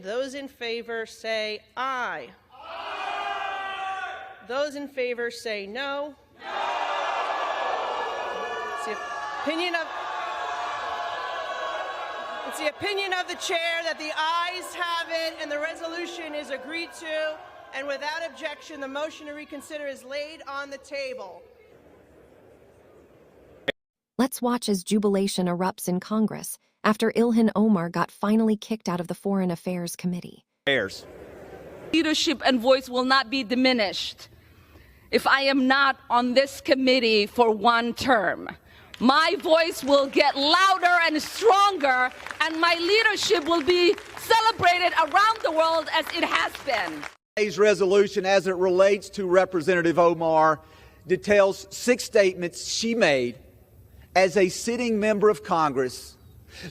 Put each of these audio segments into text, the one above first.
Those in favor say aye. Aye. Those in favor say no. No. It's the opinion of the chair that the ayes have it and the resolution is agreed to. And without objection, the motion to reconsider is laid on the table. Let's watch as jubilation erupts in Congress after Ilhan Onar got finally kicked out of the Foreign Affairs Committee. Leadership and voice will not be diminished if I am not on this committee for one term. My voice will get louder and stronger, and my leadership will be celebrated around the world as it has been. Today's resolution, as it relates to Representative Onar, details 6 statements she made as a sitting member of Congress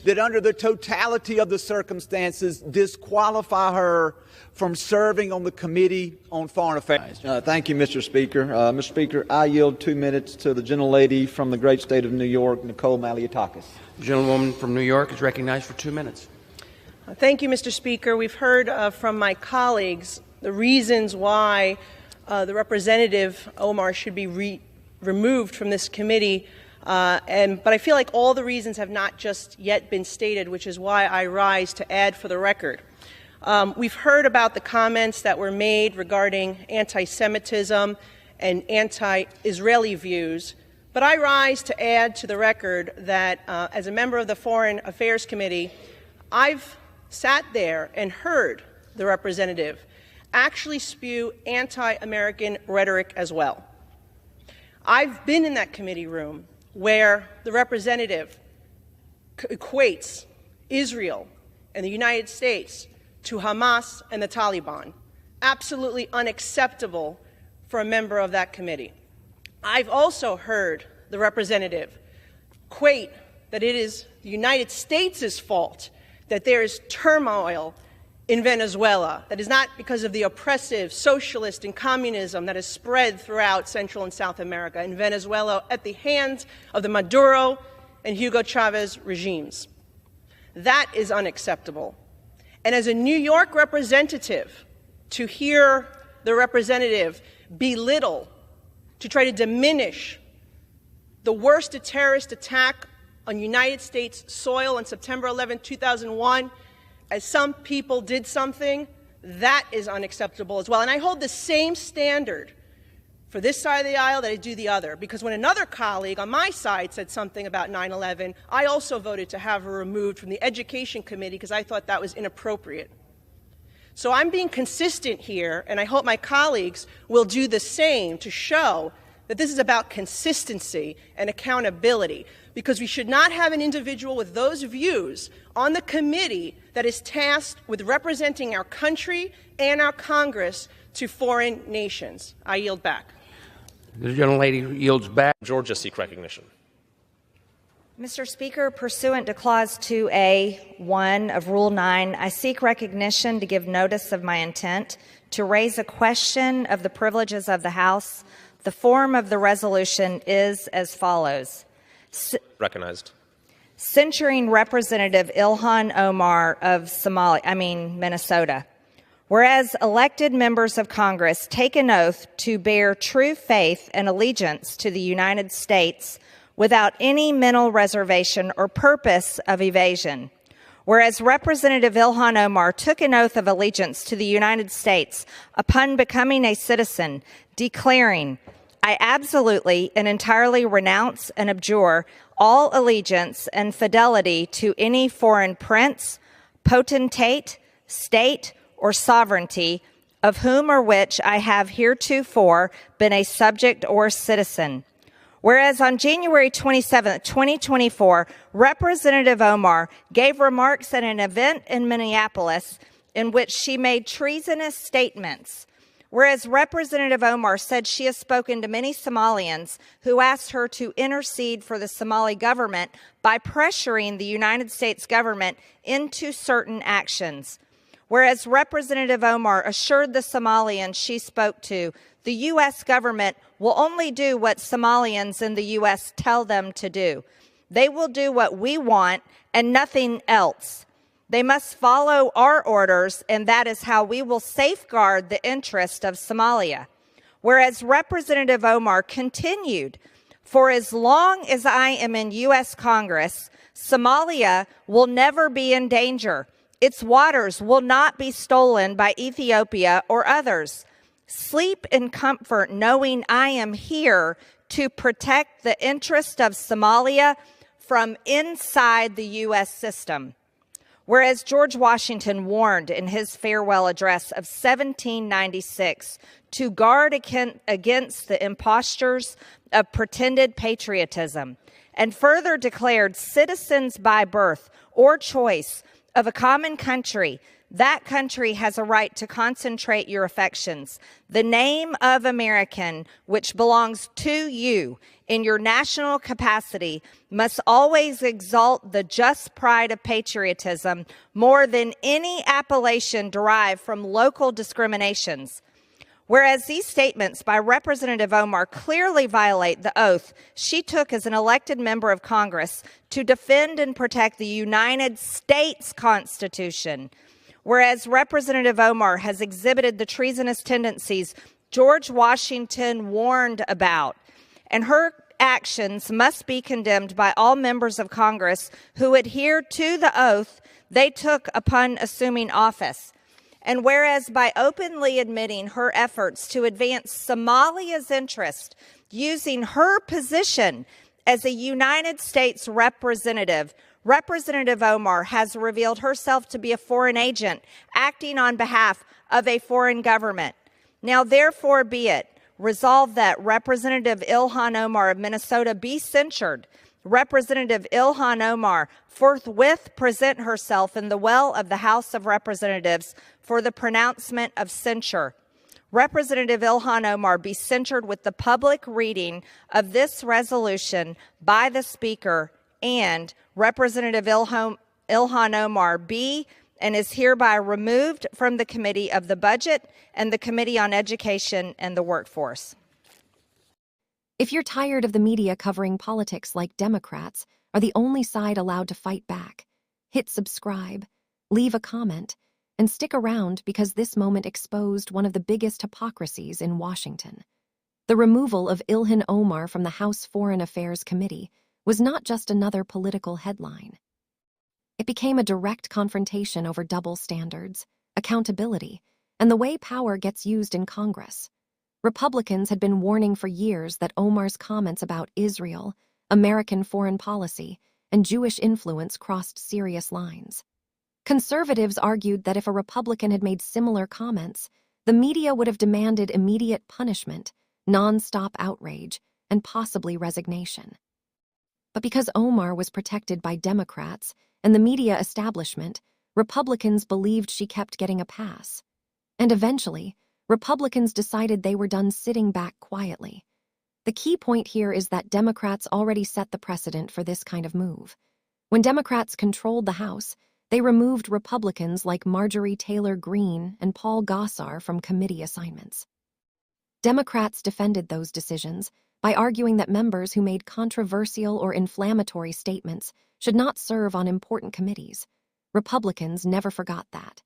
that under the totality of the circumstances disqualify her from serving on the Committee on Foreign Affairs. Thank you, Mr. Speaker. Mr. Speaker, I yield 2 minutes to the gentlelady from the great state of New York, Nicole Malliotakis. The gentlewoman from New York is recognized for 2 minutes. Thank you, Mr. Speaker. We've heard from my colleagues the reasons why the Representative Onar should be removed from this committee. But I feel like all the reasons have not just yet been stated, which is why I rise to add for the record. We've heard about the comments that were made regarding anti-Semitism and anti-Israeli views, but I rise to add to the record that as a member of the Foreign Affairs Committee, I've sat there and heard the representative actually spew anti-American rhetoric as well. I've been in that committee room where the representative equates Israel and the United States to Hamas and the Taliban. Absolutely unacceptable for a member of that committee. I've also heard the representative equate that it is the United States' fault that there is turmoil in Venezuela. That is not because of the oppressive socialist and communism that has spread throughout Central and South America and Venezuela at the hands of the Maduro and Hugo Chavez regimes. That is unacceptable. And as a New York representative, to hear the representative belittle, to try to diminish the worst terrorist attack on United States soil on September 11, 2001, as some people did something, that is unacceptable as well. And I hold the same standard for this side of the aisle that I do the other, because when another colleague on my side said something about 9/11, I also voted to have her removed from the Education Committee because I thought that was inappropriate. So I'm being consistent here, and I hope my colleagues will do the same to show that this is about consistency and accountability, because we should not have an individual with those views on the committee that is tasked with representing our country and our Congress to foreign nations. I yield back. The gentlelady yields back. Georgia seek recognition. Mr. Speaker, pursuant to Clause 2A.1 of Rule 9, I seek recognition to give notice of my intent to raise a question of the privileges of the House. The form of the resolution is as follows. Recognized. Censuring Representative Ilhan Onar of Minnesota. Whereas elected members of Congress take an oath to bear true faith and allegiance to the United States without any mental reservation or purpose of evasion. Whereas Representative Ilhan Onar took an oath of allegiance to the United States upon becoming a citizen, declaring, I absolutely and entirely renounce and abjure all allegiance and fidelity to any foreign prince, potentate, state, or sovereignty, of whom or which I have heretofore been a subject or citizen. Whereas on January 27, 2024, Representative Onar gave remarks at an event in Minneapolis in which she made treasonous statements. Whereas Representative Onar said she has spoken to many Somalians who asked her to intercede for the Somali government by pressuring the United States government into certain actions. Whereas Representative Onar assured the Somalians she spoke to, the U.S. government will only do what Somalians in the U.S. tell them to do. They will do what we want and nothing else. They must follow our orders, and that is how we will safeguard the interest of Somalia. Whereas Representative Omar continued, for as long as I am in U.S. Congress, Somalia will never be in danger. Its waters will not be stolen by Ethiopia or others. Sleep in comfort knowing I am here to protect the interest of Somalia from inside the U.S. system. Whereas George Washington warned in his farewell address of 1796 to guard against the impostures of pretended patriotism, and further declared citizens by birth or choice of a common country, that country has a right to concentrate your affections. The name of American, which belongs to you in your national capacity, must always exalt the just pride of patriotism more than any appellation derived from local discriminations. Whereas these statements by Representative Omar clearly violate the oath she took as an elected member of Congress to defend and protect the United States Constitution. Whereas Representative Omar has exhibited the treasonous tendencies George Washington warned about, and her actions must be condemned by all members of Congress who adhere to the oath they took upon assuming office. And whereas by openly admitting her efforts to advance Somalia's interest using her position as a United States representative, Representative Omar has revealed herself to be a foreign agent acting on behalf of a foreign government. Now, therefore, be it resolved that Representative Ilhan Onar of Minnesota be censured. Representative Ilhan Onar forthwith present herself in the well of the House of Representatives for the pronouncement of censure. Representative Ilhan Onar be censured with the public reading of this resolution by the Speaker, and Representative Ilhan Onar be and is hereby removed from the Committee of the Budget and the Committee on Education and the Workforce. If you're tired of the media covering politics like Democrats are the only side allowed to fight back, hit subscribe, leave a comment, and stick around because this moment exposed one of the biggest hypocrisies in Washington. The removal of Ilhan Onar from the House Foreign Affairs Committee was not just another political headline. It became a direct confrontation over double standards, accountability, and the way power gets used in Congress. Republicans had been warning for years that Omar's comments about Israel, American foreign policy, and Jewish influence crossed serious lines. Conservatives argued that if a Republican had made similar comments, the media would have demanded immediate punishment, non-stop outrage, and possibly resignation. But because Onar was protected by Democrats and the media establishment, Republicans believed she kept getting a pass. And eventually, Republicans decided they were done sitting back quietly. The key point here is that Democrats already set the precedent for this kind of move. When Democrats controlled the House, they removed Republicans like Marjorie Taylor Greene and Paul Gosar from committee assignments. Democrats defended those decisions by arguing that members who made controversial or inflammatory statements should not serve on important committees. Republicans never forgot that.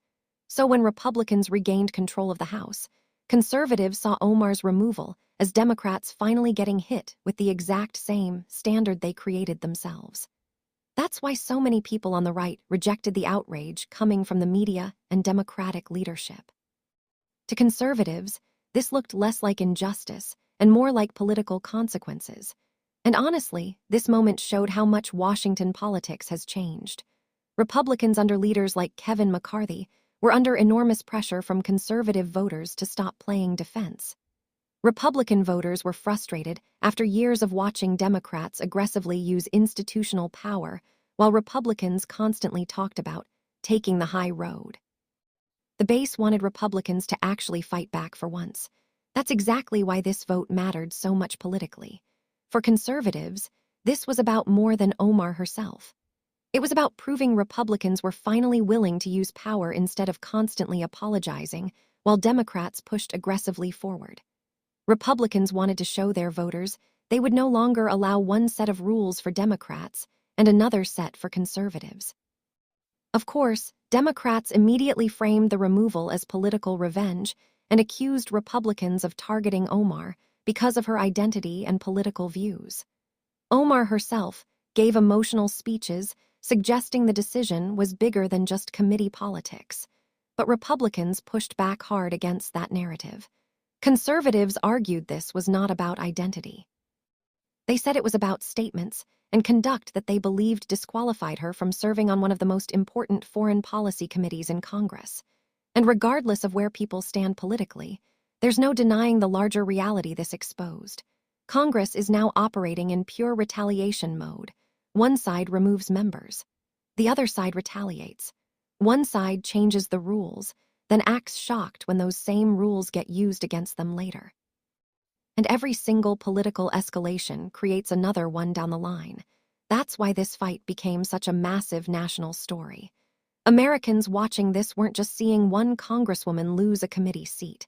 So when Republicans regained control of the House, conservatives saw Omar's removal as Democrats finally getting hit with the exact same standard they created themselves. That's why so many people on the right rejected the outrage coming from the media and Democratic leadership. To conservatives, this looked less like injustice and more like political consequences. And honestly, this moment showed how much Washington politics has changed. Republicans under leaders like Kevin McCarthy were under enormous pressure from conservative voters to stop playing defense. Republican voters were frustrated after years of watching Democrats aggressively use institutional power, while Republicans constantly talked about taking the high road. The base wanted Republicans to actually fight back for once. That's exactly why this vote mattered so much politically. For conservatives, this was about more than Onar herself. It was about proving Republicans were finally willing to use power instead of constantly apologizing, while Democrats pushed aggressively forward. Republicans wanted to show their voters they would no longer allow one set of rules for Democrats and another set for conservatives. Of course, Democrats immediately framed the removal as political revenge and accused Republicans of targeting Omar because of her identity and political views. Omar herself gave emotional speeches suggesting the decision was bigger than just committee politics, but Republicans pushed back hard against that narrative. Conservatives argued this was not about identity. They said it was about statements and conduct that they believed disqualified her from serving on one of the most important foreign policy committees in Congress. And regardless of where people stand politically, there's no denying the larger reality this exposed. Congress is now operating in pure retaliation mode. One side removes members. The other side retaliates. One side changes the rules, then acts shocked when those same rules get used against them later. And every single political escalation creates another one down the line. That's why this fight became such a massive national story. Americans watching this weren't just seeing one congresswoman lose a committee seat.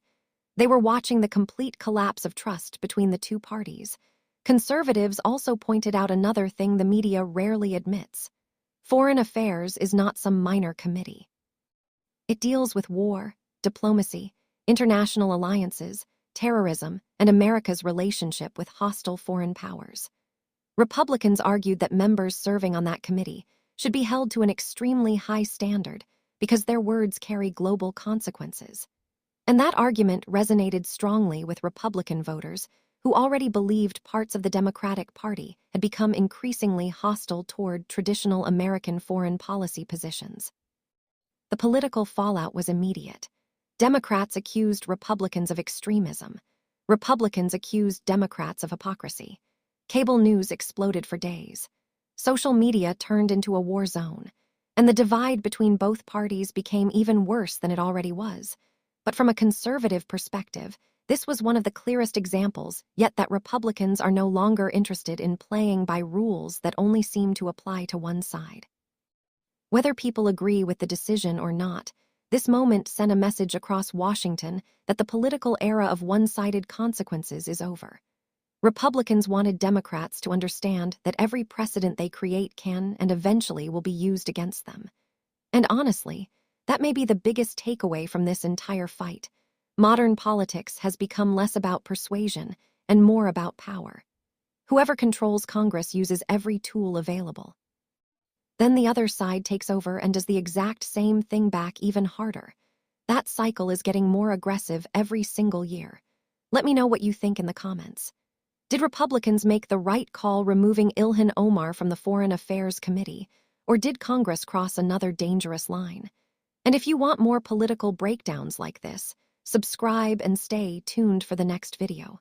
They were watching the complete collapse of trust between the two parties. Conservatives also pointed out another thing the media rarely admits. Foreign affairs is not some minor committee. It deals with war, diplomacy, international alliances, terrorism, and America's relationship with hostile foreign powers. Republicans argued that members serving on that committee should be held to an extremely high standard because their words carry global consequences. And that argument resonated strongly with Republican voters who already believed parts of the Democratic Party had become increasingly hostile toward traditional American foreign policy positions. The political fallout was immediate. Democrats accused Republicans of extremism. Republicans accused Democrats of hypocrisy. Cable news exploded for days. Social media turned into a war zone, and the divide between both parties became even worse than it already was. But from a conservative perspective, this was one of the clearest examples, yet that Republicans are no longer interested in playing by rules that only seem to apply to one side. Whether people agree with the decision or not, this moment sent a message across Washington that the political era of one-sided consequences is over. Republicans wanted Democrats to understand that every precedent they create can and eventually will be used against them. And honestly, that may be the biggest takeaway from this entire fight. Modern politics has become less about persuasion and more about power. Whoever controls Congress uses every tool available. Then the other side takes over and does the exact same thing back even harder. That cycle is getting more aggressive every single year. Let me know what you think in the comments. Did Republicans make the right call removing Ilhan Omar from the Foreign Affairs Committee, or did Congress cross another dangerous line? And if you want more political breakdowns like this, subscribe and stay tuned for the next video.